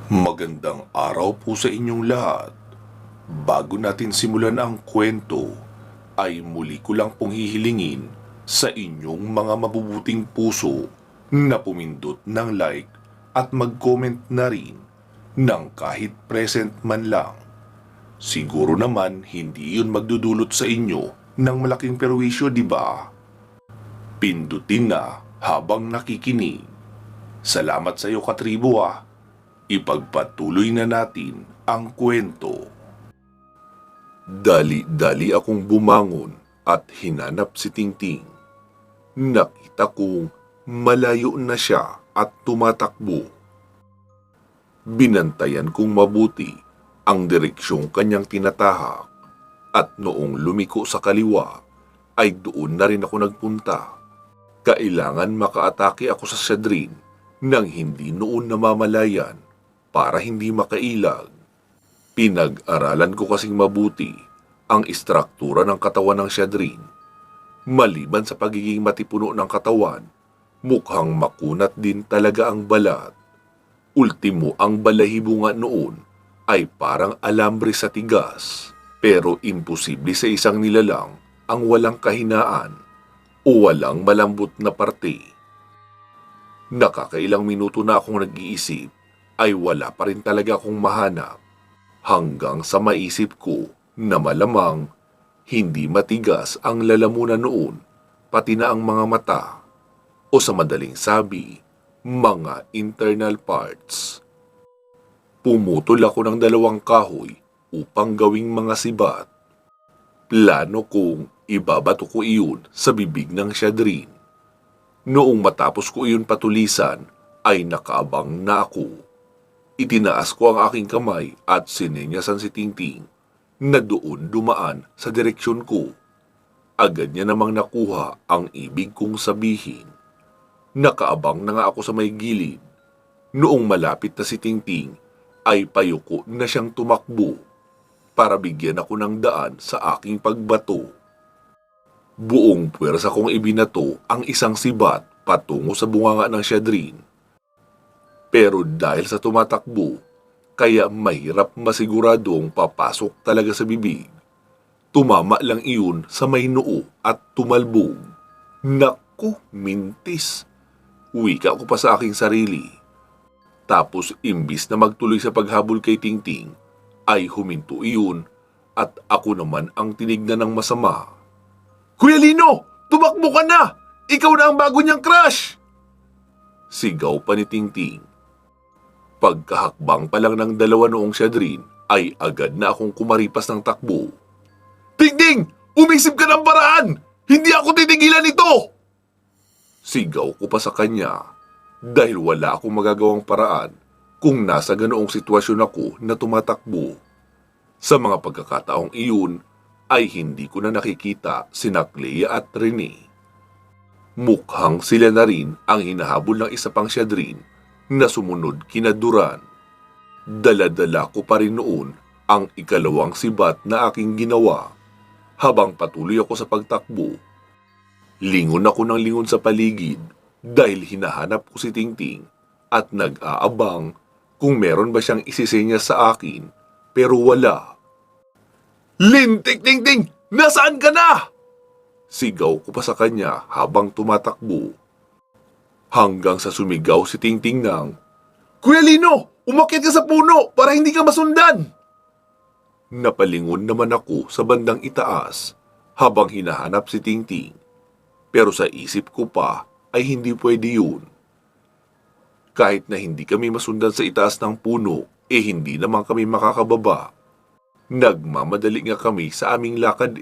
Magandang araw po sa inyong lahat. Bago natin simulan ang kwento, ay muli ko lang pong hihilingin sa inyong mga mabubuting puso na pumindot ng like at mag-comment na rin ng kahit present man lang. Siguro naman hindi yun magdudulot sa inyo ng malaking perwisyo, di ba? Pindutin na habang nakikinig. Salamat sa iyo, katribo ah. Ipagpatuloy na natin ang kwento. Dali-dali akong bumangon at hinanap si Tingting. Nakita kong malayo na siya at tumatakbo. Binantayan kong mabuti ang direksyong kanyang tinatahak at noong lumiko sa kaliwa ay doon na rin ako nagpunta. Kailangan makaatake ako sa Shadrin nang hindi noon namamalayan para hindi makailag. Pinag-aralan ko kasing mabuti ang istruktura ng katawan ng Shadrin. Maliban sa pagiging matipuno ng katawan, mukhang makunat din talaga ang balat. Ultimo ang balahibo nga noon ay parang alambre sa tigas, pero imposible sa isang nilalang ang walang kahinaan o walang malambot na parte. Nakakailang minuto na akong nag-iisip ay wala pa rin talaga akong mahanap hanggang sa maisip ko na malamang hindi matigas ang lalamunan noon pati na ang mga mata o sa madaling sabi, mga internal parts. Pumutol ako ng 2 kahoy upang gawing mga sibat. Plano kong ibabato ko iyon sa bibig ng Shadrin. Noong matapos ko iyon patulisan ay nakaabang na ako. Itinaas ko ang aking kamay at sinenyasan si Tingting na doon dumaan sa direksyon ko. Agad niya namang nakuha ang ibig kong sabihin. Nakaabang na nga ako sa may gilid. Noong malapit na si Tingting ay payuko na siyang tumakbo para bigyan ako ng daan sa aking pagbato. Buong puwersa kong ibinato ang isang sibat patungo sa bunganga ng Shadrin. Pero dahil sa tumatakbo, kaya mahirap masiguradong papasok talaga sa bibig. Tumama lang iyon sa may noo at tumalbog. Naku, mintis! Wika ko pa sa aking sarili. Tapos imbis na magtuloy sa paghabol kay Tingting, ay huminto iyon at ako naman ang tinignan ng masama. "Kuya Lino! Tumakbo ka na! Ikaw na ang bago niyang crush!" Sigaw pa ni Tingting. Pagkahakbang pa lang ng 2 noong Shadrin ay agad na akong kumaripas ng takbo. "Tingting! Umisip ka ng paraan! Hindi ako titigilan ito!" Sigaw ko pa sa kanya dahil wala akong magagawang paraan kung nasa ganoong sitwasyon ako na tumatakbo. Sa mga pagkakataong iyon ay hindi ko na nakikita sina Clea at Rene. Mukhang sila na rin ang hinahabol ng isa pang Shadrin na sumunod kina Duran. Dala-dala ko pa rin noon ang ikalawang sibat na aking ginawa. Habang patuloy ako sa pagtakbo, lingon ako ng lingon sa paligid dahil hinahanap ko si Tingting at nag-aabang kung meron ba siyang isisenya sa akin, pero wala. "Lintik, Tingting! Nasaan ka na?" Sigaw ko pa sa kanya habang tumatakbo. Hanggang sa sumigaw si Tingting ng, "Kuya Lino! Umakyat ka sa puno para hindi ka masundan!" Napalingon naman ako sa bandang itaas habang hinahanap si Tingting. Pero sa isip ko pa ay hindi pwede yun. Kahit na hindi kami masundan sa itaas ng puno, hindi naman kami makakababa. Nagmamadali nga kami sa aming lakad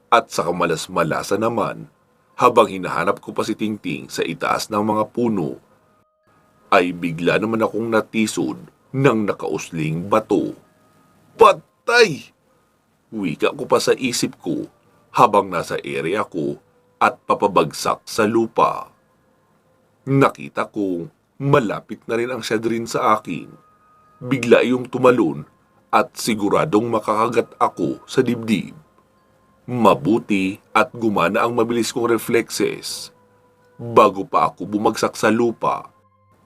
At sa kamalas-malasa naman, habang hinahanap ko pa si Tingting sa itaas ng mga puno, ay bigla naman akong natisod ng nakausling bato. "Patay!" Wika ko pa sa isip ko habang nasa area ko at papabagsak sa lupa. Nakita kong malapit na rin ang Shadrin sa akin. Bigla yung tumalon at siguradong makakagat ako sa dibdib. Mabuti at gumana ang mabilis kong reflexes. Bago pa ako bumagsak sa lupa,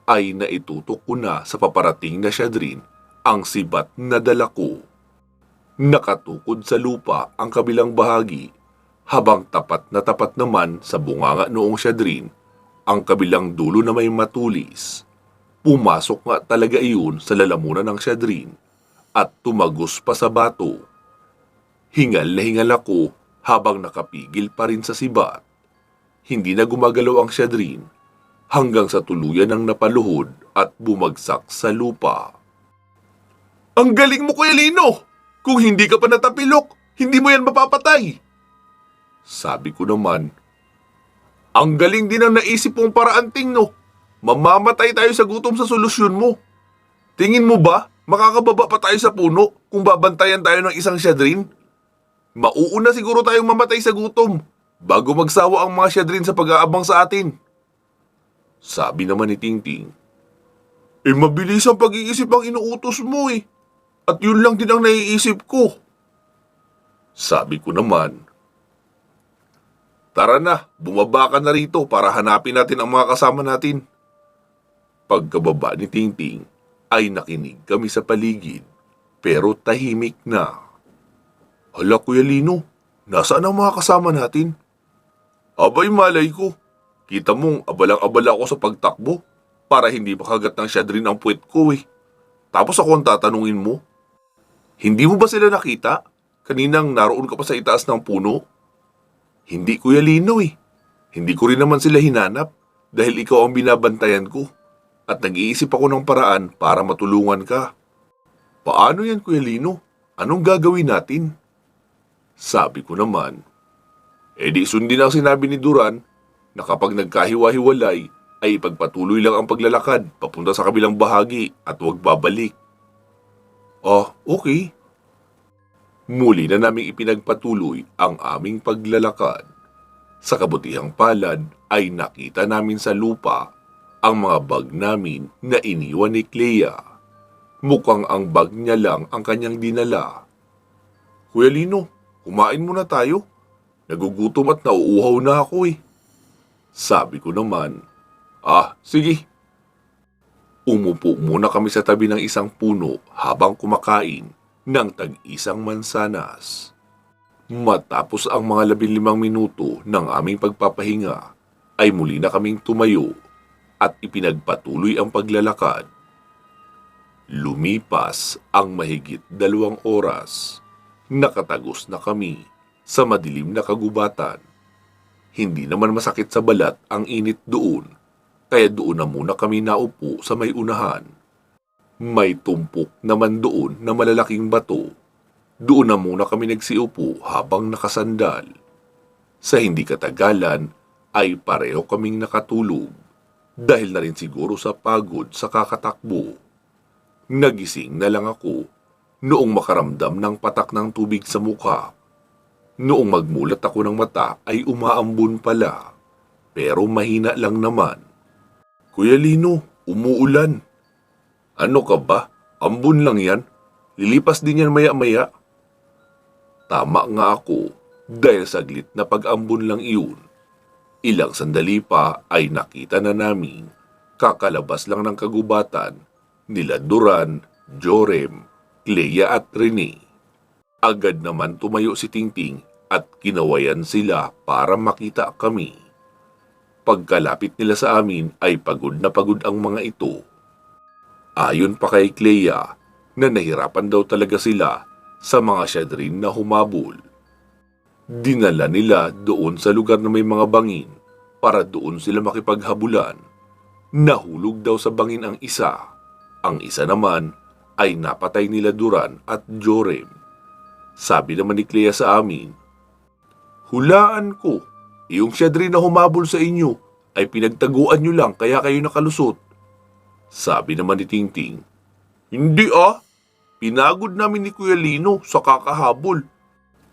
ay naitutok ko na sa paparating na Shadrin ang sibat na dala ko. Nakatukod sa lupa ang kabilang bahagi, habang tapat na tapat naman sa bunganga noong Shadrin ang kabilang dulo na may matulis. Pumasok nga talaga iyon sa lalamunan ng Shadrin at tumagos pa sa bato. Hingal na hingal ako habang nakapigil pa rin sa sibat. Hindi na gumagalaw ang Shadrin hanggang sa tuluyan ng napaluhod at bumagsak sa lupa. Ang galing mo, Kuya Lino! Kung hindi ka pa natapilok, hindi mo yan mapapatay! Sabi ko naman, ang galing din ang naisip mong paraan, Ting, no? Mamamatay tayo sa gutom sa solusyon mo. Tingin mo ba, makakababa pa tayo sa puno kung babantayan tayo ng isang Shadrin? Mauuna siguro tayong mamatay sa gutom bago magsawa ang mga Shadrin sa pag-aabang sa atin. Sabi naman ni Tingting, mabilis ang pag-iisip ang inuutos mo eh. At yun lang din ang naiisip ko. Sabi ko naman, tara na, bumaba ka na rito para hanapin natin ang mga kasama natin. Pagkababa ni Tingting ay nakinig kami sa paligid, pero tahimik na. Hala, Kuya Lino, nasaan ang mga kasama natin? Abay, malay ko. Kita mong abalang-abala ako sa pagtakbo para hindi makagat ng Shadrin ang puwet ko eh. Tapos ako ang tatanungin mo. Hindi mo ba sila nakita? Kaninang naroon ka pa sa itaas ng puno? Hindi, Kuya Lino eh. Hindi ko rin naman sila hinanap dahil ikaw ang binabantayan ko at nag-iisip ako ng paraan para matulungan ka. Paano yan, Kuya Lino? Anong gagawin natin? Sabi ko naman, di sundin ang sinabi ni Duran na kapag nagkahiwa-hiwalay ay ipagpatuloy lang ang paglalakad papunta sa kabilang bahagi at huwag babalik. Okay. Muli na naming ipinagpatuloy ang aming paglalakad. Sa kabutihang palad ay nakita namin sa lupa ang mga bag namin na iniwan ni Clea. Mukhang ang bag niya lang ang kanyang dinala. Kuya Lino, kumain muna tayo. Nagugutom at nauuhaw na ako eh. Sabi ko naman, sige. Umupo muna kami sa tabi ng isang puno habang kumakain ng tag-isang mansanas. Matapos ang mga 15 minuto ng aming pagpapahinga, ay muli na kaming tumayo at ipinagpatuloy ang paglalakad. Lumipas ang mahigit 2 oras. Nakatagos na kami sa madilim na kagubatan. Hindi naman masakit sa balat ang init doon, kaya doon na muna kami naupo sa may unahan. May tumpok naman doon na malalaking bato. Doon na muna kami nagsiupo habang nakasandal. Sa hindi katagalan ay pareho kaming nakatulog dahil na rin siguro sa pagod sa kakatakbo. Nagising na lang ako noong makaramdam ng patak ng tubig sa mukha. Noong magmulat ako ng mata ay umaambon pala, pero mahina lang naman. Kuya Lino, umuulan. Ano ka ba? Ambon lang yan. Lilipas din yan maya-maya. Tama nga ako dahil saglit na pag-ambon lang iyon. Ilang sandali pa ay nakita na namin kakalabas lang ng kagubatan nila Duran, Jorem, Clea at Rene. Agad naman tumayo si Tingting at kinawayan sila para makita kami. Pagkalapit nila sa amin ay pagod na pagod ang mga ito. Ayon pa kay Clea na nahirapan daw talaga sila sa mga Shadrin na humabol. Dinala nila doon sa lugar na may mga bangin para doon sila makipaghabulan. Nahulog daw sa bangin ang isa. Ang isa naman ay napatay nila Duran at Jorem. Sabi naman ni Clea sa amin, hulaan ko, yung Shadrin na humabol sa inyo ay pinagtaguan nyo lang kaya kayo nakalusot. Sabi naman ni Tingting, hindi pinagod namin ni Kuya Lino sa kakahabol.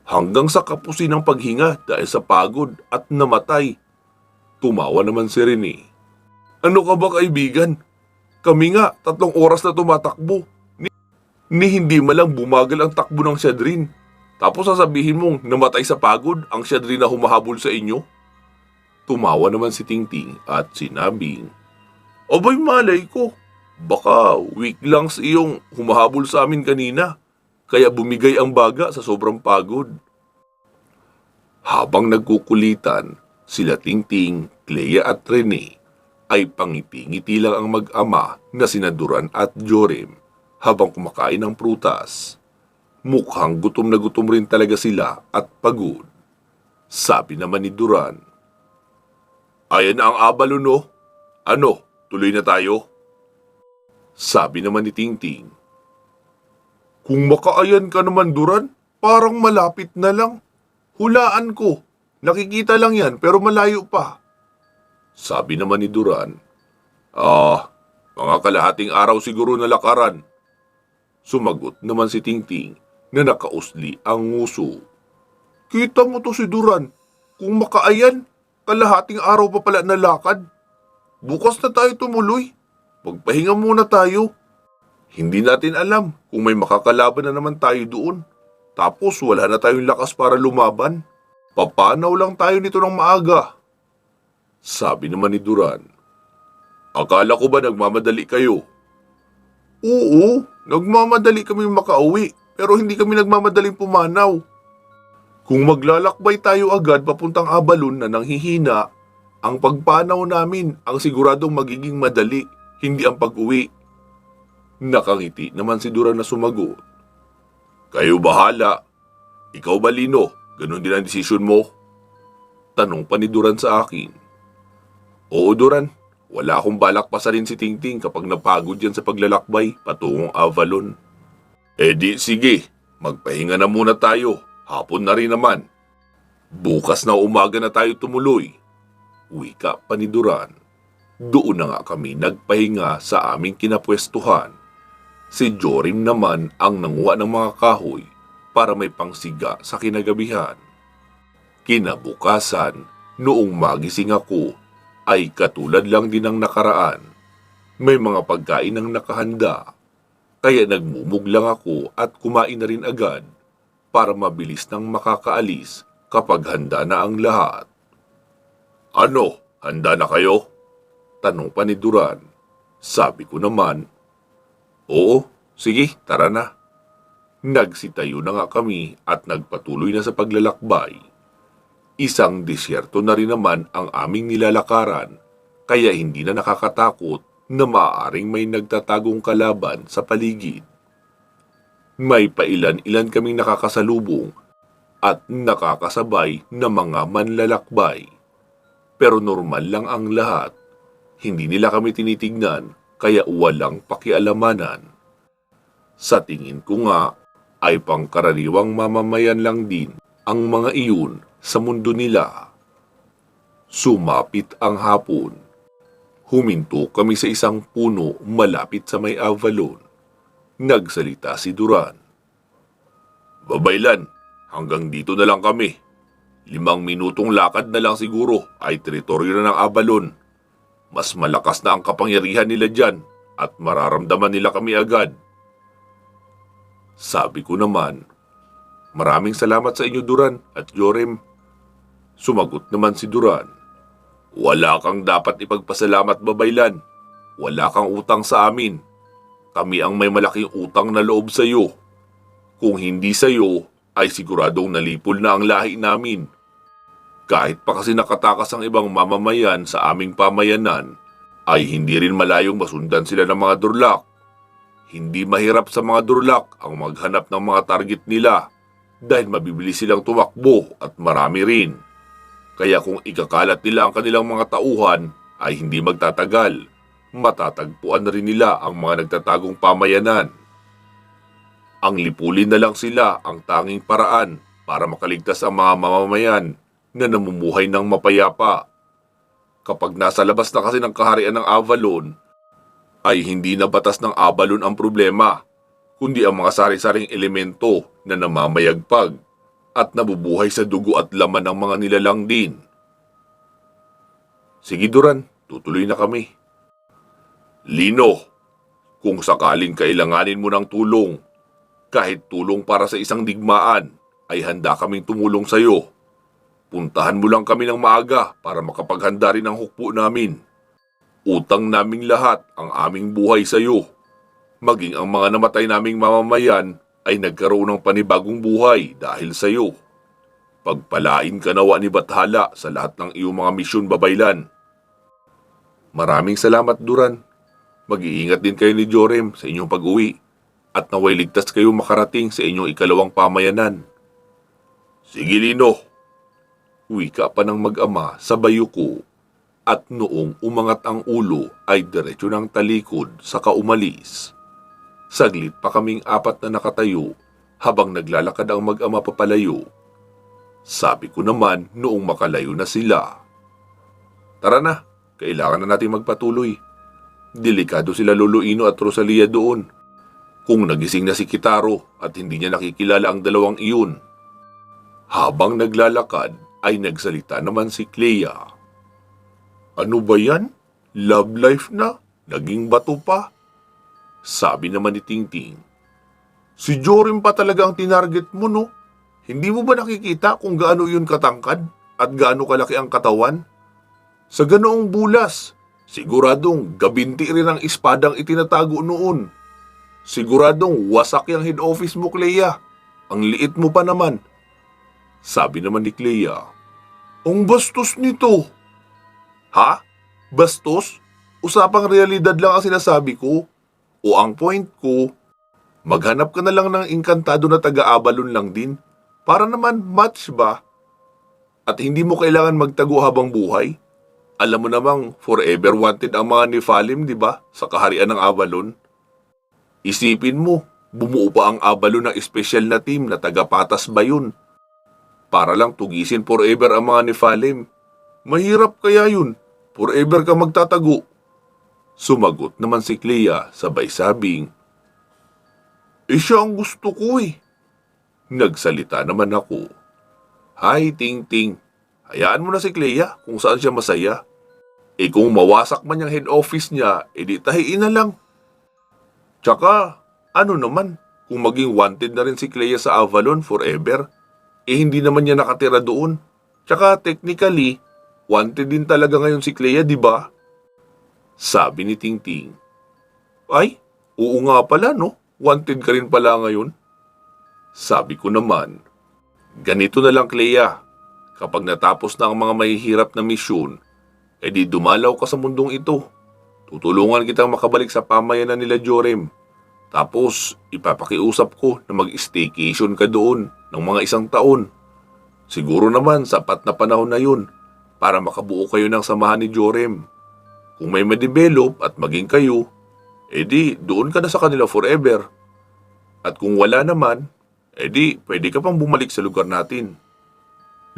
Hanggang sa kapusin ng paghinga dahil sa pagod at namatay. Tumawa naman si Rene. Ano ka ba, kaibigan? Kami nga 3 oras na tumatakbo. Ni hindi malang bumagal ang takbo ng Shadrin. Tapos sasabihin mong namatay sa pagod ang Shadrin na humahabol sa inyo? Tumawa naman si Tingting at sinabing, Abay malay ko, baka weak lang sa iyong humahabol sa amin kanina, kaya bumigay ang baga sa sobrang pagod. Habang nagkukulitan, sila Tingting, Clea at Rene ay pangiti-ngiti lang ang mag-ama na sina Duran at Jorim habang kumakain ng prutas. Mukhang gutom na gutom rin talaga sila at pagod. Sabi naman ni Duran, "Ayan na ang abalo no? Ano, tuloy na tayo?" Sabi naman ni Tingting, "Kung makaayan ka naman Duran, parang malapit na lang. Hulaan ko, nakikita lang yan pero malayo pa." Sabi naman ni Duran, Mga kalahating araw siguro na lakaran." Sumagot naman si Tingting na nakausli ang nguso. "Kita mo to si Duran, kung makaayan, kalahating araw pa pala na lakad. Bukas na tayo tumuloy. Magpahinga muna tayo. Hindi natin alam kung may makakalaban na naman tayo doon. Tapos wala na tayong lakas para lumaban. Papanaw lang tayo nito ng maaga." Sabi naman ni Duran, "Akala ko ba nagmamadali kayo?" "Oo, nagmamadali kami makauwi, pero hindi kami nagmamadaling pumanaw. Kung maglalakbay tayo agad papuntang Abalon na nanghihina, ang pagpanaw namin ang siguradong magiging madali, hindi ang pag-uwi." Nakangiti naman si Duran na sumagot, "Kayo bahala. Ikaw ba, Lino? Ganon din ang desisyon mo?" Tanong pa ni Duran sa akin. "Oo, Duran. Wala akong balak pasalin si Tingting kapag napagod yan sa paglalakbay patungong Avalon." Di sige, magpahinga na muna tayo. Hapon na rin naman. Bukas na umaga na tayo tumuloy." Wika pa ni Duran. Doon na nga kami nagpahinga sa aming kinapwestuhan. Si Jorim naman ang nanguha ng mga kahoy para may pangsiga sa kinagabihan. Kinabukasan, noong magising ako, ay katulad lang din ng nakaraan. May mga pagkain ang nakahanda, kaya nagmumug lang ako at kumain na rin agad para mabilis nang makakaalis kapag handa na ang lahat. "Ano, handa na kayo?" Tanong pa ni Duran. Sabi ko naman, "Oo, sige, tara na." Nagsitayo na nga kami at nagpatuloy na sa paglalakbay. Isang disyerto na rin naman ang aming nilalakaran, kaya hindi na nakakatakot na maaaring may nagtatagong kalaban sa paligid. May pailan-ilan kaming nakakasalubong at nakakasabay na mga manlalakbay. Pero normal lang ang lahat. Hindi nila kami tinitignan, kaya walang pakialamanan. Sa tingin ko nga, ay pangkaraniwang mamamayan lang din ang mga iyon sa mundo nila. Sumapit ang hapon. Huminto kami sa isang puno malapit sa may Avalon. Nagsalita si Duran. "Babaylan, hanggang dito na lang kami. 5 minutong lakad na lang siguro ay teritoryo na ng Avalon. Mas malakas na ang kapangyarihan nila dyan at mararamdaman nila kami agad." Sabi ko naman, "Maraming salamat sa inyo Duran at Jorim." Sumagot naman si Duran, "Wala kang dapat ipagpasalamat, Babaylan. Wala kang utang sa amin. Kami ang may malaking utang na loob sa iyo. Kung hindi sa iyo, ay siguradong nalipol na ang lahi namin. Kahit pa kasi nakatakas ang ibang mamamayan sa aming pamayanan, ay hindi rin malayong masundan sila ng mga Durlak. Hindi mahirap sa mga Durlak ang maghanap ng mga target nila dahil mabibili silang tumakbo at marami rin. Kaya kung ikakalat nila ang kanilang mga tauhan ay hindi magtatagal. Matatagpuan na rin nila ang mga nagtatagong pamayanan. Ang lipulin na lang sila ang tanging paraan para makaligtas ang mga mamamayan na namumuhay ng mapayapa. Kapag nasa labas na kasi ng kaharian ng Avalon, ay hindi na batas ng Avalon ang problema, kundi ang mga sari-saring elemento na namamayagpag at nabubuhay sa dugo at laman ng mga nilalang din. Sige Duran, tutuloy na kami. Lino, kung sakaling kailanganin mo ng tulong, kahit tulong para sa isang digmaan, ay handa kaming tumulong sa iyo. Puntahan mo lang kami ng maaga para makapaghanda rin ang hukbo namin. Utang naming lahat ang aming buhay sa iyo. Maging ang mga namatay naming mamamayan ay nagkaroon ng panibagong buhay dahil sa iyo. Pagpalain ka nawa ni Bathala sa lahat ng iyong mga misyon, Babaylan. Maraming salamat, Duran. Mag-iingat din kayo ni Joram sa inyong pag-uwi at naway ligtas kayo makarating sa inyong ikalawang pamayanan. Sige, Lino. Wika pa ng mag-ama sa bayuko at noong umangat ang ulo ay diretso ng talikod sa kaumalis. Saglit pa kaming apat na nakatayo habang naglalakad ang mag-ama papalayo. Sabi ko naman noong makalayo na sila. Tara na, kailangan na natin magpatuloy. Delikado sila Lolo Ino at Rosalia doon. Kung nagising na si Kitaro at hindi niya nakikilala ang dalawang iyon. Habang naglalakad ay nagsalita naman si Clea. Ano ba yan? Love life na? Naging bato pa? Sabi naman ni Tingting. Si Joram pa talaga ang tinarget mo, no? Hindi mo ba nakikita kung gaano yun katangkad at gaano kalaki ang katawan? Sa ganoong bulas, siguradong gabinti rin ang espadang itinatago noon. Siguradong wasak yung head office mo, Clea. Ang liit mo pa naman. Sabi naman ni Clea. Ang bastos nito. Ha? Bastos? Usapang realidad lang ang sinasabi ko. O ang point ko, maghanap ka na lang ng inkantado na taga-Avalon lang din. Para naman match ba? At hindi mo kailangan magtago habang buhay. Alam mo namang forever wanted ang mga Nephalim, di ba? Sa kaharian ng Avalon. Isipin mo, bumuo pa ang Avalon ng espesyal na team na taga-patas ba yun? Para lang tugisin forever ang mga Nephalim. Mahirap kaya yun. Forever ka magtatago. Sumagot naman si Clea sabay sabing, siya ang gusto ko eh. Nagsalita naman ako. Hay, Tingting. Hayaan mo na si Clea kung saan siya masaya. Kung mawasak man yung head office niya, edi tahiin na lang. Tsaka, ano naman, kung maging wanted na rin si Clea sa Avalon forever, hindi naman niya nakatira doon. Tsaka technically, wanted din talaga ngayon si Clea, di ba? Sabi ni Tingting. Ay, oo nga pala no, wanted ka rin pala ngayon. Sabi ko naman, ganito na lang Clea, kapag natapos na ang mga mahihirap na misyon, edi dumalaw ka sa mundong ito. Tutulungan kitang makabalik sa pamayanan nila Joram. Tapos, ipapakiusap ko na mag-staycation ka doon ng mga 1 taon. Siguro naman sapat na panahon na yun para makabuo kayo ng samahan ni Joram. Kung may ma-develop at maging kayo, edi doon ka na sa kanila forever. At kung wala naman, edi pwede ka pang bumalik sa lugar natin.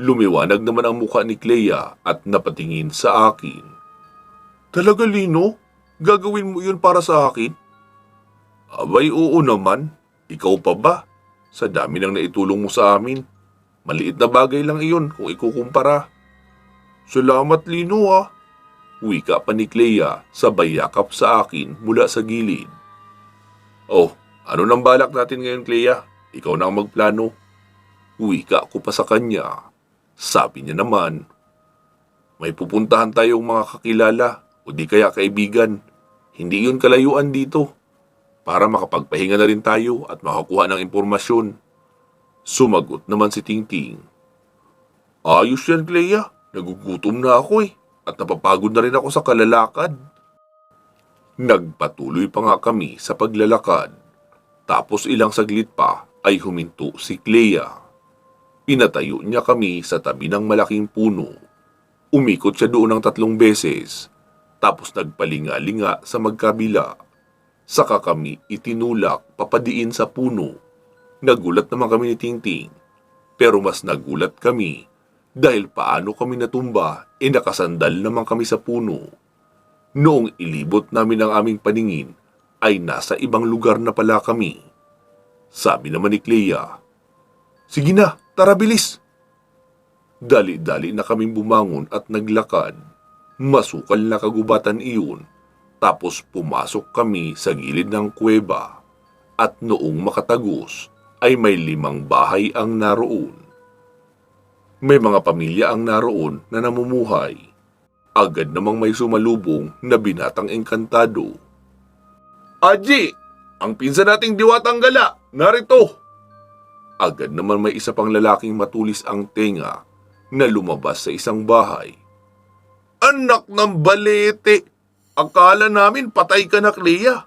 Lumiwanag naman ang mukha ni Clea at napatingin sa akin. Talaga, Lino? Gagawin mo yun para sa akin? Abay, oo naman. Ikaw pa ba? Sa dami ng naitulong mo sa amin. Maliit na bagay lang iyon kung ikukumpara. Salamat, Lino ah. Wika pa ni Clea sabay yakap sa akin mula sa gilid. Oh, ano nang balak natin ngayon, Clea? Ikaw na ang magplano. Wika ko pa sa kanya. Sabi niya naman, may pupuntahan tayong mga kakilala o di kaya kaibigan. Hindi yun kalayuan dito. Para makapagpahinga na rin tayo at makakuha ng impormasyon. Sumagot naman si Tingting. Ayos yan, Clea. Nagugutom na ako eh. At napapagod na rin ako sa kalalakad. Nagpatuloy pa nga kami sa paglalakad. Tapos ilang saglit pa ay huminto si Clea. Pinatayo niya kami sa tabi ng malaking puno. Umikot siya doon ng 3 beses. Tapos nagpalinga-linga sa magkabila. Saka kami itinulak papadiin sa puno. Nagulat naman kami ni Tingting. Pero mas nagulat kami dahil paano kami natumba nakasandal naman kami sa puno. Noong ilibot namin ang aming paningin ay nasa ibang lugar na pala kami. Sabi naman ni Clea, sige na, tara bilis. Dali-dali na kaming bumangon at naglakad. Masukal na kagubatan iyon. Tapos pumasok kami sa gilid ng kuweba. At noong makatagos ay may 5 bahay ang naroon. May mga pamilya ang naroon na namumuhay. Agad namang may sumalubong na binatang engkantado. Aji, ang pinsan nating diwatang gala, narito! Agad naman may isa pang lalaking matulis ang tenga na lumabas sa isang bahay. Anak ng balete! Akala namin patay ka na, Clea.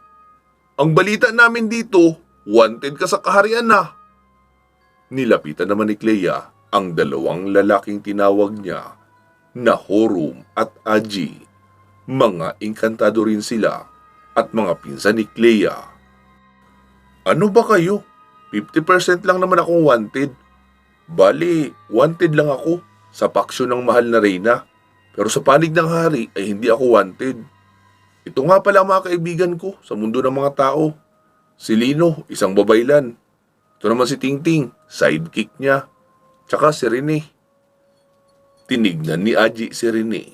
Ang balita namin dito, wanted ka sa kaharian na. Nilapitan naman ni Clea ang dalawang lalaking tinawag niya na Horum at Aji. Mga engkantado rin sila at mga pinsan ni Clea. Ano ba kayo? 50% lang naman akong wanted. Bali, wanted lang ako sa paksyon ng mahal na reyna. Pero sa panig ng hari ay hindi ako wanted. Ito nga pala mga kaibigan ko sa mundo ng mga tao. Si Lino, isang babaylan. Ito naman si Tingting, sidekick niya. Tsaka si Rene. Tinignan ni Aji si Rene.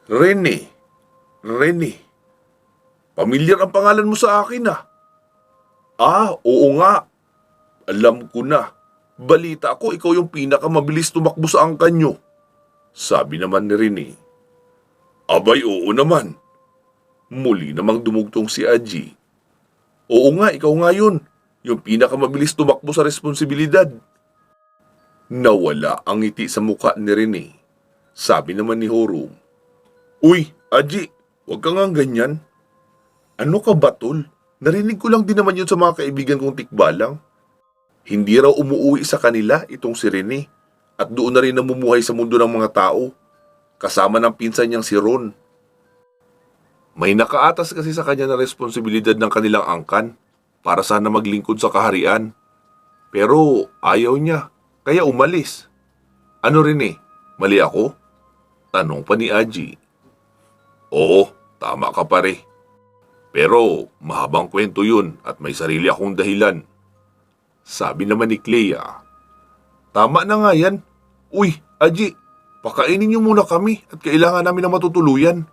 Rene. Pamilyar ang pangalan mo sa akin ah. Ah, oo nga. Alam ko na. Balita ko ikaw yung pinakamabilis tumakbo sa angkan nyo. Sabi naman ni Rene. Abay, oo naman. Muli namang dumugtong si Aji. Oo nga, ikaw nga yun. Yung pinakamabilis tumakbo sa responsibilidad. Nawala ang ngiti sa mukha ni Rene. Sabi naman ni Horum. Uy, Aji, huwag ka nga ganyan. Ano ka ba, tol? Narinig ko lang din naman yun sa mga kaibigan kong tikbalang. Hindi raw umuwi sa kanila itong si Rene at doon na rin namumuhay sa mundo ng mga tao, kasama ng pinsan niyang si Ron. May nakaatas kasi sa kanya na responsibilidad ng kanilang angkan para sana maglingkod sa kaharian. Pero ayaw niya, kaya umalis. Ano Rene, mali ako? Tanong pa ni Aji. Oo, tama ka pare. Pero mahabang kwento yun at may sarili akong dahilan. Sabi naman ni Clea. Tama na nga yan. Uy, Aji, pakainin niyo muna kami at kailangan namin na matutuluyan.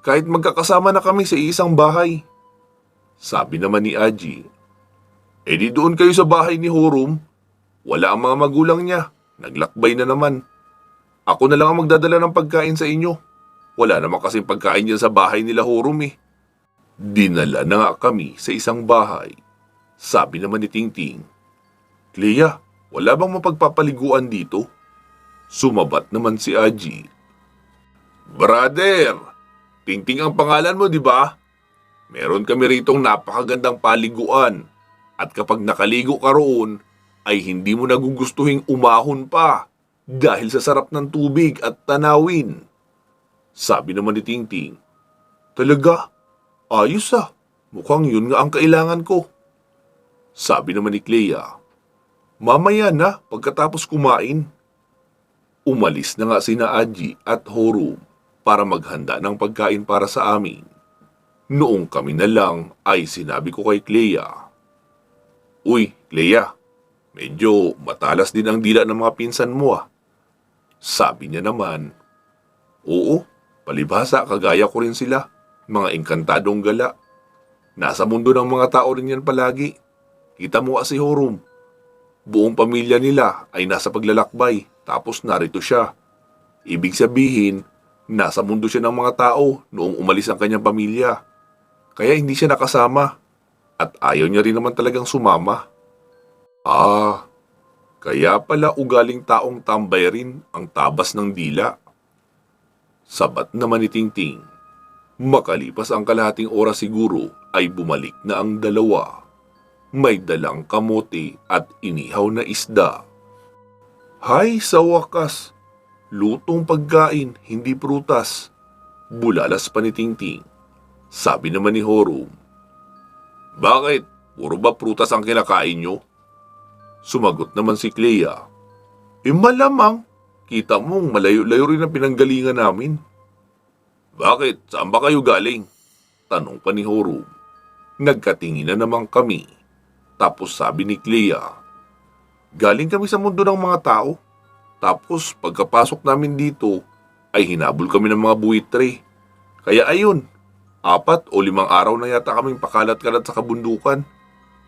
Kahit magkakasama na kami sa isang bahay. Sabi naman ni Aji. Eh di doon kayo sa bahay ni Horum. Wala ang mga magulang niya. Naglakbay na naman. Ako na lang ang magdadala ng pagkain sa inyo. Wala naman kasing pagkain dyan sa bahay nila Horum eh. Dinala na nga kami sa isang bahay. Sabi naman ni Tingting. Clea, wala bang mapagpapaliguan dito? Sumabat naman si Aji. Brother, Tingting ang pangalan mo, di ba? Meron kami ritong napakagandang paliguan. At kapag nakaligo ka roon, ay hindi mo nagugustuhing umahon pa dahil sa sarap ng tubig at tanawin. Sabi naman ni Tingting. Talaga? Ayos ah. Mukhang yun nga ang kailangan ko. Sabi naman ni Clea. Mamaya na pagkatapos kumain. Umalis na nga sina Aji at Horum para maghanda ng pagkain para sa amin. Noong kami na lang ay sinabi ko kay Clea. Uy, Clea, medyo matalas din ang dila ng mga pinsan mo ah. Sabi niya naman. Oo, palibhasa kagaya ko rin sila. Mga engkantadong gala. Nasa mundo ng mga tao rin yan palagi. Kita mo si Horum. Buong pamilya nila ay nasa paglalakbay, tapos narito siya. Ibig sabihin, nasa mundo siya ng mga tao noong umalis ang kanyang pamilya. Kaya hindi siya nakasama. At ayaw niya rin naman talagang sumama. Ah, kaya pala ugaling taong tambay rin ang tabas ng dila. Sabat naman ni Tingting. Makalipas ang kalahating oras siguro ay bumalik na ang dalawa. May dalang kamote at inihaw na isda. Hay sa wakas, lutong pagkain, hindi prutas. Bulalas pa ni Tingting. Sabi naman ni Horum. Bakit? Puro ba prutas ang kinakain nyo? Sumagot naman si Clea. Malamang, kita mong malayo-layo rin ang pinanggalingan namin. Bakit? Saan ba kayo galing? Tanong pa ni Horum. Nagkatingin na naman kami. Tapos sabi ni Clea. Galing kami sa mundo ng mga tao. Tapos pagkapasok namin dito, ay hinabol kami ng mga buitre. Kaya ayun, 4 o 5 araw na yata kaming pakalat-kalat sa kabundukan.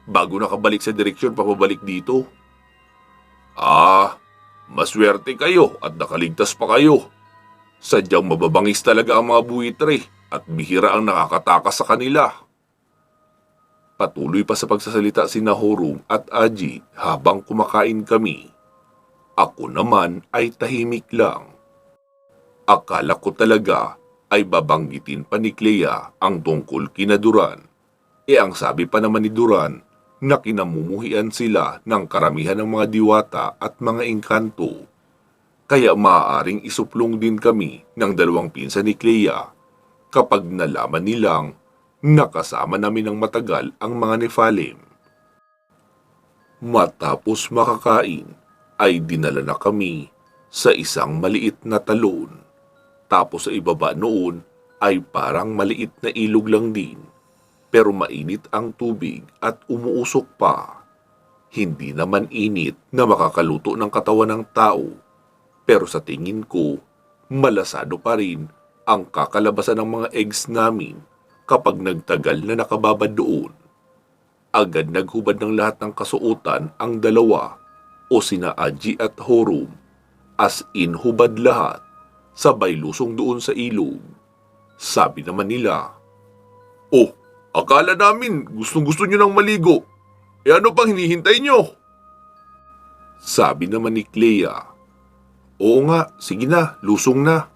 Bago nakabalik sa direksyon papabalik dito. Ah, maswerte kayo at nakaligtas pa kayo. Sadyang mababangis talaga ang mga buwitre at bihira ang nakakatakas sa kanila. Patuloy pa sa pagsasalita si Nahorum at Aji habang kumakain kami. Ako naman ay tahimik lang. Akala ko talaga ay babanggitin pa ni Clea ang tungkol kina Duran. Ang sabi pa naman ni Duran na kinamumuhian sila ng karamihan ng mga diwata at mga engkanto. Kaya maaaring isuplong din kami ng dalawang pinsan ni Clea kapag nalaman nilang nakasama namin ng matagal ang mga Nephalim. Matapos makakain ay dinala na kami sa isang maliit na talon. Tapos sa ibaba noon ay parang maliit na ilog lang din. Pero mainit ang tubig at umuusok pa. Hindi naman init na makakaluto ng katawan ng tao. Pero sa tingin ko, malasado pa rin ang kakalabasan ng mga eggs namin kapag nagtagal na nakababad doon. Agad naghubad ng lahat ng kasuotan ang dalawa o sina Aji at Horum. As in hubad lahat, sabay lusong doon sa ilog. Sabi naman nila, "Oh, akala namin gustong-gusto nyo ng maligo. Ano pang hinihintay nyo?" Sabi naman ni Clea, "Oo nga, sige na, lusong na."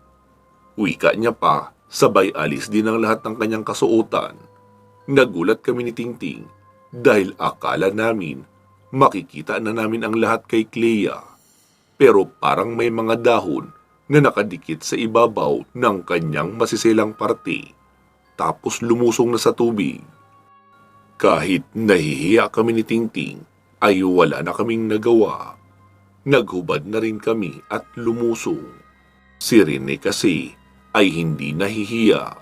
Wika niya pa, sabay alis din ang lahat ng kanyang kasuotan. Nagulat kami ni Tingting dahil akala namin makikita na namin ang lahat kay Clea. Pero parang may mga dahon na nakadikit sa ibabaw ng kanyang masiselang parte. Tapos lumusong na sa tubig. Kahit nahihiya kami ni Tingting, ay wala na kaming nagawa. Naghubad na rin kami at lumusong. Si Rene kasi ay hindi nahihiya.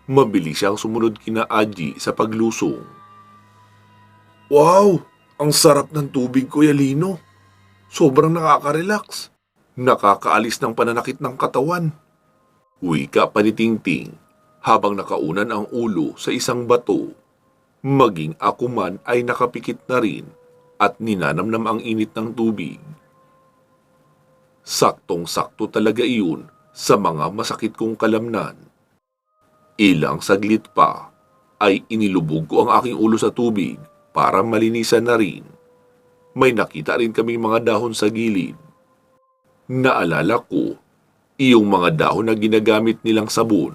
Mabilis siyang sumunod kina Aji sa paglusong. "Wow! Ang sarap ng tubig, Kuya Lino. Sobrang nakaka-relax. Nakakaalis ng pananakit ng katawan." Wika pa ni Tingting habang nakaunan ang ulo sa isang bato. Maging ako man ay nakapikit na rin at ninanamnam ang init ng tubig. Saktong-sakto talaga iyon sa mga masakit kong kalamnan. Ilang saglit pa ay inilubog ko ang aking ulo sa tubig para malinisan na rin. May nakita rin kaming mga dahon sa gilid. Naalala ko, iyong mga dahon na ginagamit nilang sabon.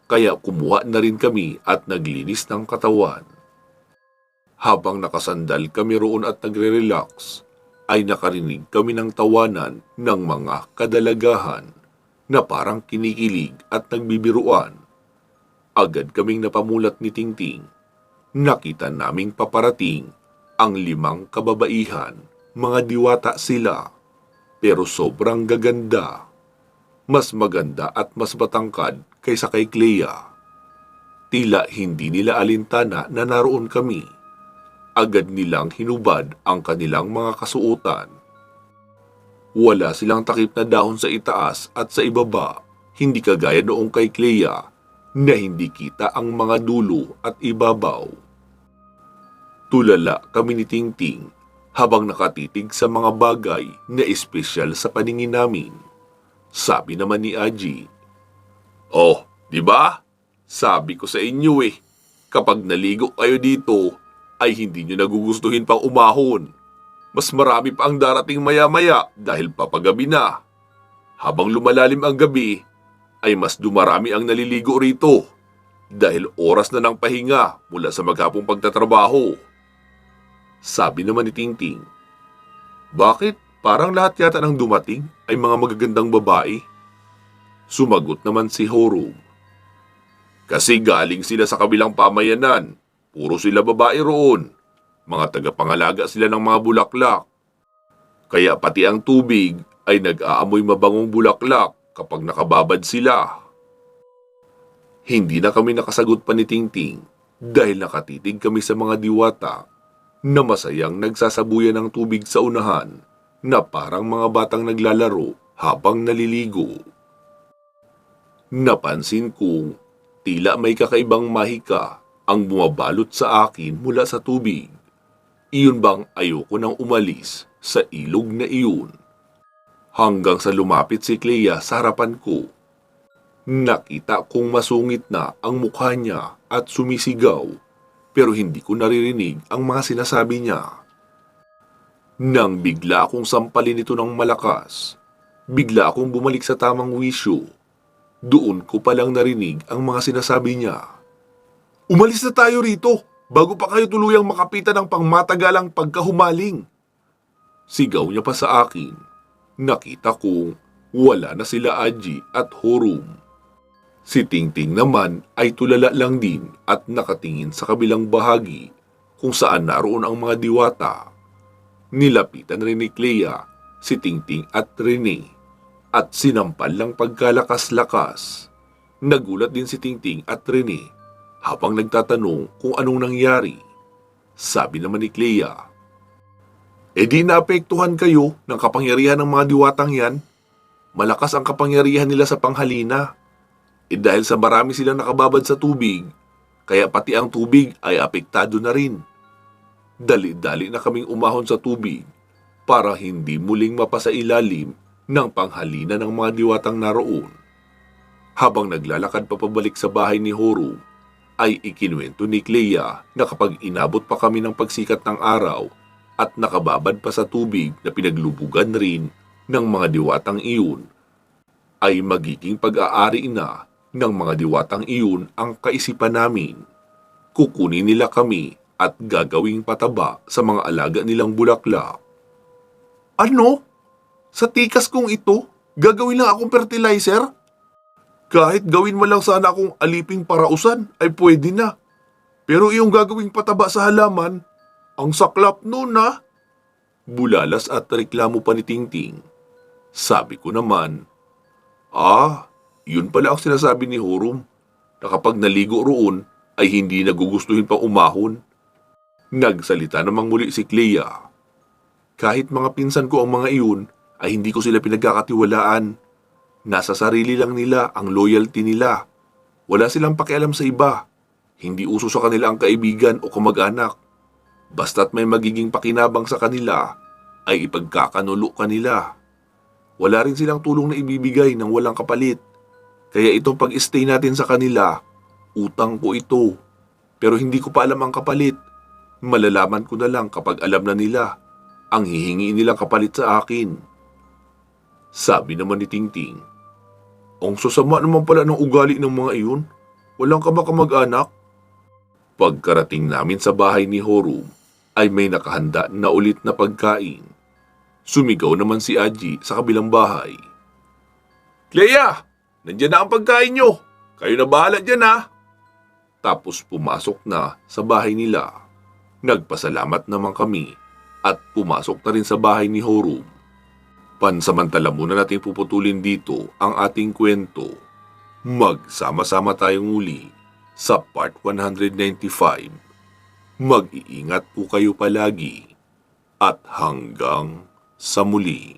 Kaya kumuha na rin kami at naglinis ng katawan. Habang nakasandal kami roon at nagre-relax, ay nakarinig kami ng tawanan ng mga kadalagahan na parang kinikilig at nagbibiruan. Agad kaming napamulat ni Tingting. Nakita naming paparating ang 5 kababaihan, mga diwata sila, pero sobrang gaganda. Mas maganda at mas matangkad kaysa kay Clea. Tila hindi nila alintana na naroon kami. Agad nilang hinubad ang kanilang mga kasuotan. Wala silang takip na dahon sa itaas at sa ibaba, hindi kagaya noong kay Clea na hindi kita ang mga dulo at ibabaw. Tulala kami ni Tingting habang nakatitig sa mga bagay na espesyal sa paningin namin. Sabi naman ni Aji, "Oh, di ba? Sabi ko sa inyo kapag naligo kayo dito, ay hindi nyo nagugustuhin pang umahon. Mas marami pa ang darating maya-maya dahil papagabi na. Habang lumalalim ang gabi, ay mas dumarami ang naliligo rito dahil oras na ng pahinga mula sa maghapong pagtatrabaho." Sabi naman ni Tingting, "Bakit? Parang lahat yata ng dumating ay mga magagandang babae." Sumagot naman si Horum, "Kasi galing sila sa kabilang pamayanan. Puro sila babae roon. Mga tagapangalaga sila ng mga bulaklak. Kaya pati ang tubig ay nag-aamoy mabangong bulaklak kapag nakababad sila." Hindi na kami nakasagot pa ni Tingting dahil nakatitig kami sa mga diwata na masayang nagsasabuyan ng tubig sa unahan na parang mga batang naglalaro habang naliligo. Napansin kong tila may kakaibang mahika ang bumabalot sa akin mula sa tubig. Iyon bang ayoko nang umalis sa ilog na iyon? Hanggang sa lumapit si Clea sa harapan ko Nakita kong masungit na ang mukha niya at sumisigaw, pero hindi ko naririnig ang mga sinasabi niya. Nang bigla akong sampalin ito ng malakas, bigla akong bumalik sa tamang wisyo. Doon ko palang narinig ang mga sinasabi niya. Umalis na tayo rito bago pa kayo tuluyang makapitan ng pangmatagalang pagkahumaling. Sigaw niya pa sa akin. Nakita kong wala na sila Aji at Horum. Si Tingting naman ay tulala lang din at nakatingin sa kabilang bahagi kung saan naroon ang mga diwata. Nilapitan rin ni Clea, si Tingting at Rene at sinampal lang pagkalakas-lakas. Nagulat din si Tingting at Rene habang nagtatanong kung anong nangyari. Sabi naman ni Clea, di naapektuhan kayo ng kapangyarihan ng mga diwatang yan. Malakas ang kapangyarihan nila sa panghalina. Dahil sa marami silang nakababad sa tubig, kaya pati ang tubig ay apektado na rin. Dali-dali na kaming umahon sa tubig para hindi muling mapasailalim ng panghalina ng mga diwatang naroon. Habang naglalakad pa pabalik sa bahay ni Horum, ay ikinuwento ni Clea na kapag inabot pa kami ng pagsikat ng araw at nakababad pa sa tubig na pinaglubugan rin ng mga diwatang iyon, ay magiging pag-aari na ng mga diwatang iyon ang kaisipan namin. Kukunin nila kami at gagawing pataba sa mga alaga nilang bulaklak. Ano? Sa tikas kong ito, gagawin lang akong fertilizer? Kahit gawin mo lang sana akong aliping parausan ay pwede na. Pero iyong gagawing pataba sa halaman, ang saklap nun na. Bulalas at reklamo pa ni Tingting. Sabi ko naman, yun pala ang sinasabi ni Horum, na kapag naligo roon ay hindi nagugustuhin pang umahon. Nagsalita namang muli si Clea. Kahit mga pinsan ko ang mga iyon, ay hindi ko sila pinagkakatiwalaan. Nasa sarili lang nila ang loyalty nila. Wala silang pakialam sa iba. Hindi uso sa kanila ang kaibigan o kamag-anak. Basta't may magiging pakinabang sa kanila, ay ipagkakanulo kanila. Wala rin silang tulong na ibibigay ng walang kapalit. Kaya itong pag-stay natin sa kanila, utang ko ito. Pero hindi ko pa alam ang kapalit. Malalaman ko na lang kapag alam na nila ang hihingi nilang kapalit sa akin. Sabi naman ni Tingting, ang sasama naman pala ng ugali ng mga iyon. Walang kamag-anak. Pagkarating namin sa bahay ni Horum, ay may nakahanda na ulit na pagkain. Sumigaw naman si Aji sa kabilang bahay. Clea! Nandiyan na ang pagkain nyo. Kayo na bahala dyan ha. Tapos pumasok na sa bahay nila. Nagpasalamat naman kami at pumasok na rin sa bahay ni Horum. Pansamantala muna natin puputulin dito ang ating kwento. Magsama-sama tayong muli sa part 195. Mag-iingat po kayo palagi at hanggang sa muli.